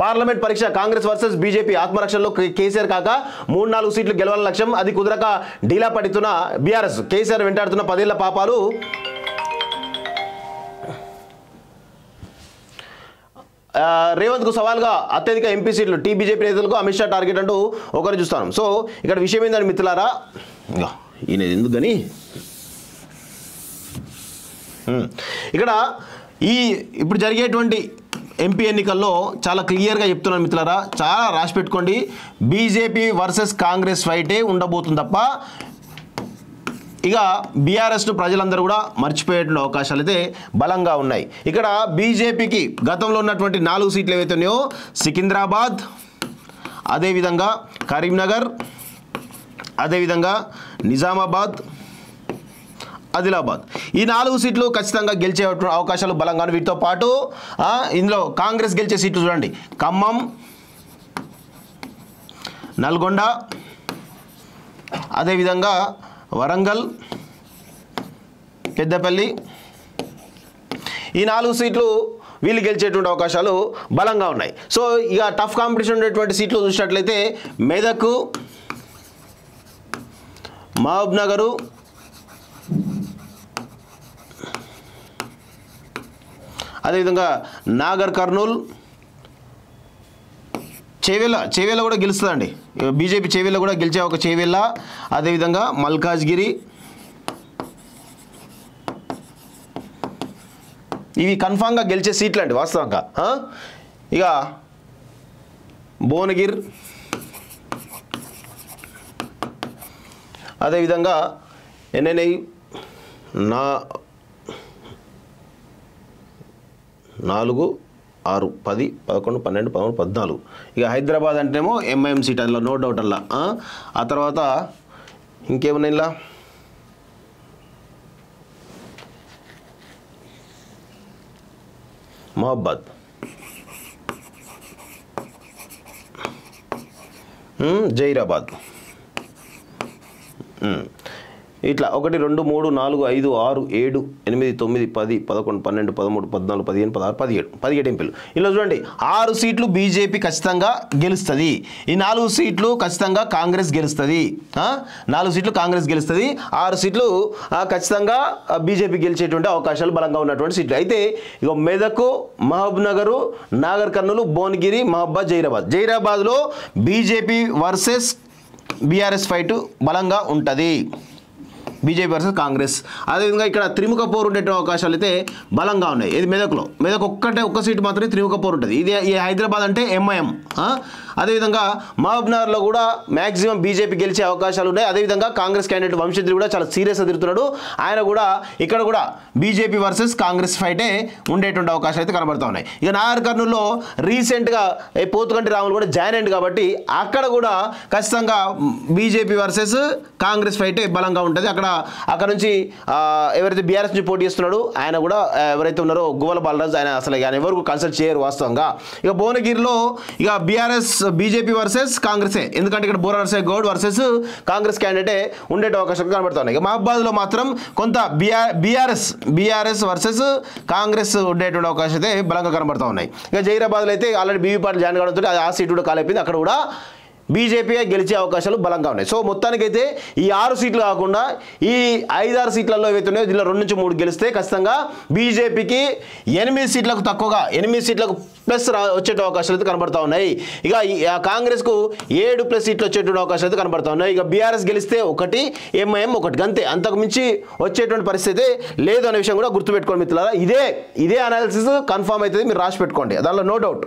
Parliament పరీక్ష Congress versus BJP ఆత్మరక్షణలో కేసీఆర్ కాక 3-4 సీట్లు గెలవాలని లక్ష్యం, అది కుదరక డీలా పడుతున్న బీఆర్ఎస్. కేసీఆర్ వెంటాడుతున్న 10 ఏళ్ల పాపాలు. రేవంత్ కు సవాల్గా అత్యధిక ఎంపీ సీట్లు బీజేపీ నేతలకు అమిత్ షా టార్గెట్ అంటూ ఒకరు చూస్తాను. సో ఇక్కడ విషయం ఏంటంటే మిత్రులారా, ఈయన ఎందుకు కానీ ఇక్కడ ఇప్పుడు జరిగేటువంటి ఎంపీ ఎన్నికల్లో చాలా క్లియర్గా చెప్తున్నాను మిత్రులారా, చాలా రాసి పెట్టుకోండి. బీజేపీ వర్సెస్ కాంగ్రెస్ ఫైటే ఉండబోతుంది తప్ప ఇక బీఆర్ఎస్ను ప్రజలందరూ కూడా మర్చిపోయేటువంటి అవకాశాలు అయితే బలంగా ఉన్నాయి. ఇక్కడ బీజేపీకి గతంలో ఉన్నటువంటి 4 సీట్లు ఏవైతే ఉన్నాయో సికింద్రాబాద్, అదేవిధంగా కరీంనగర్, అదేవిధంగా నిజామాబాద్, ఆదిలాబాద్, ఈ 4 సీట్లు ఖచ్చితంగా గెలిచే అవకాశాలు బలంగా ఉన్నాయి. వీటితో పాటు ఇందులో కాంగ్రెస్ గెలిచే సీట్లు చూడండి, ఖమ్మం, నల్గొండ, అదేవిధంగా వరంగల్, పెద్దపల్లి, ఈ 4 సీట్లు వీళ్ళు గెలిచేటువంటి అవకాశాలు బలంగా ఉన్నాయి. సో ఇక టఫ్ కాంపిటీషన్ ఉండేటువంటి సీట్లు చూసినట్లయితే మెదక్, మహబూబ్ నగరు, అదేవిధంగా నాగర్ కర్నూల్, చేవేళ్ళ కూడా గెలుస్తుందండి బీజేపీ. చేవేళ్ళ కూడా గెలిచే ఒక చేవేళ్ళ, అదేవిధంగా మల్కాజ్గిరి, ఇవి కన్ఫామ్గా గెలిచే సీట్లు అండి వాస్తవంగా. ఇక భువనగిర్, అదేవిధంగా ఎన్ఎన్ఐ 4, 6, 10, 11, 12, 13, 14. ఇక హైదరాబాద్ అంటేనేమో ఎంఐఎం సీట్, అందులో నో డౌట్ అలా. ఆ తర్వాత ఇంకేమున్నాయి ఇలా మహబాద్, జైరాబాద్, ఇట్లా 1, 2, 3, 4, 5, 6, 7, 8, 9, 10, 11, 12, 13, 14, 15, 16, 17 ఎంపీలు. ఇలా చూడండి 6 సీట్లు బీజేపీ ఖచ్చితంగా గెలుస్తుంది. ఈ 4 సీట్లు ఖచ్చితంగా కాంగ్రెస్ గెలుస్తుంది. 4 సీట్లు కాంగ్రెస్ గెలుస్తుంది, 6 సీట్లు ఖచ్చితంగా బీజేపీ గెలిచేటువంటి అవకాశాలు బలంగా ఉన్నటువంటి సీట్లు. అయితే ఇక మెదక్, మహబూబ్ నగరు, నాగర్ కర్నూలు, భువనగిరి, మహబాద్, జైరాబాద్లో బీజేపీ వర్సెస్ బీఆర్ఎస్ ఫైట్ బలంగా ఉంటుంది, బీజేపీ వర్సెస్ కాంగ్రెస్. అదేవిధంగా ఇక్కడ త్రిముఖ పోరు ఉండే అవకాశాలు అయితే బలంగా ఉన్నాయి. ఇది మెదక్ ఒక్క సీటు మాత్రమే త్రిముఖ పోరు ఉంటుంది. ఇది ఈ హైదరాబాద్ అంటే ఎంఐఎం. అదేవిధంగా మహబూబ్ నగర్లో కూడా మ్యాక్సిమం బీజేపీ గెలిచే అవకాశాలు ఉన్నాయి. అదేవిధంగా కాంగ్రెస్ క్యాండిడేట్ వంశీధర్ కూడా చాలా సీరియస్గా తిరుగుతున్నాడు. ఆయన కూడా ఇక్కడ కూడా బీజేపీ వర్సెస్ కాంగ్రెస్ ఫైటే ఉండేటువంటి అవకాశాలు అయితే కనబడుతూ ఉన్నాయి. ఇక నాగర్ కర్నూలులో రీసెంట్గా పోతుగంటి రాములు కూడా జాయిన్ అయ్యింది కాబట్టి అక్కడ కూడా ఖచ్చితంగా బీజేపీ వర్సెస్ కాంగ్రెస్ ఫైటే బలంగా ఉంటుంది. అక్కడ నుంచి ఎవరైతే బీఆర్ఎస్ నుంచి పోటీ చేస్తున్నాడో ఆయన కూడా ఎవరైతే ఉన్నారో గువ్వల బాలరాజు, ఆయన ఎవరు కన్సల్ట్ చేయరు వాస్తవంగా. ఇక భువనగిరిలో ఇక బీజేపీ వర్సెస్ కాంగ్రెసే, ఎందుకంటే ఇక్కడ బోరా నర్సయ్య గౌడ్ వర్సెస్ కాంగ్రెస్ క్యాండిడేటే ఉండే అవకాశాలు కనబడుతున్నాయి. ఇక మహబాద్లో మాత్రం కొంత బీఆర్ఎస్ వర్సెస్ కాంగ్రెస్ ఉండేటువంటి అవకాశం అయితే బలంగా కనబడుతూ ఉన్నాయి. ఇక జైరాబాద్లో అయితే ఆల్రెడీ బీవీ పార్టీ జాయిన్ కావడంతో ఆ సీటు కూడా కాలైపోయింది, అక్కడ కూడా బీజేపీ గెలిచే అవకాశాలు బలంగా ఉన్నాయి. సో మొత్తానికైతే ఈ 6 సీట్లు కాకుండా ఈ 5-6 సీట్లలో ఏవైతే ఉన్నాయో దీనిలో 2 నుంచి 3 గెలిస్తే ఖచ్చితంగా బీజేపీకి 8 సీట్లకు తక్కువగా 8 సీట్లకు ప్లస్ వచ్చే అవకాశాలు అయితే కనబడతా ఉన్నాయి. ఇక కాంగ్రెస్కు 7+ సీట్లు వచ్చేటువంటి అవకాశాలు అయితే కనబడతా ఉన్నాయి. ఇక బీఆర్ఎస్ గెలిస్తే 1, ఎంఐఎం 1, అంతే, అంతకు మించి వచ్చేటువంటి పరిస్థితి లేదు అనే విషయం కూడా గుర్తుపెట్టుకోండి మిత్రులారా. ఇదే అనాలిసిస్ కన్ఫామ్ అవుతుంది, మీరు రాసి పెట్టుకోండి, దానిలో నో డౌట్.